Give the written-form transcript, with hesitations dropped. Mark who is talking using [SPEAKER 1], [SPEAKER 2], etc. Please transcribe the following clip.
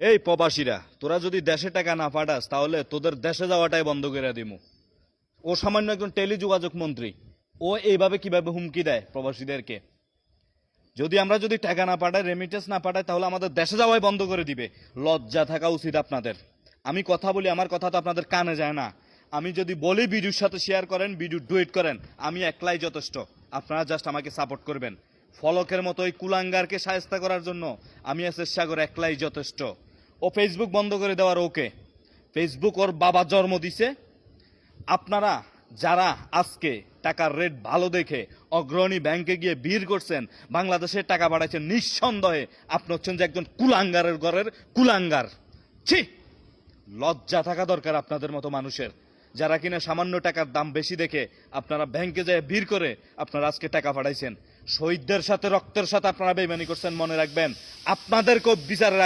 [SPEAKER 1] এই প্রবাসীরা, তোরা যদি দেশে টাকা না পাঠাস তাহলে তোদের দেশে যাওয়াটাই বন্ধ করে দিমু। ও সামান্য একজন টেলিযোগাযোগ মন্ত্রী, ও এইভাবে কিভাবে হুমকি দেয় প্রবাসীদেরকে? আমরা যদি টাকা না পাঠাই, রেমিটেন্স না পাঠাই, তাহলে আমাদের দেশে যাওয়াই বন্ধ করে দিবে। লজ্জা থাকা উচিত আপনাদের। আমি কথা বলি, আমার কথা তো আপনাদের কানে যায় না। আমি যদি বলি ভিডিওর সাথে শেয়ার করেন, ভিডিও ডুয়েট করেন, আমি একলাই যথেষ্ট। আপনারা জাস্ট আমাকে সাপোর্ট করবেন। ফলকের মতো ওই কুলাঙ্গারকে শায়েস্তা করার জন্য আমি এসএস সাগর একলাই যথেষ্ট। ও ফেসবুক বন্ধ করে দেওয়ার ওকে। ফেসবুক ওর বাবা জন্ম দিছে। আপনারা যারা আজকে টাকার রেট ভালো দেখে অগ্রণী ব্যাংকে গিয়ে ভিড় করছেন, বাংলাদেশে টাকা পাঠাচ্ছেন, নিঃসন্দেহে আপনি হচ্ছেন যে একজন কুলাঙ্গারের ঘরের কুলাঙ্গার। ছি, লজ্জা থাকা দরকার আপনাদের মতো মানুষের, যারা কিনা সামান্য টাকার দাম বেশি দেখে আপনারা ব্যাংকে যায় ভিড় করে আপনারা আজকে টাকা পাঠাইছেন। শহীদদের সাথে, রক্তের সাথে আপনারা বেইমানি করছেন, মনে রাখবেন আপনাদেরকেও বিচারের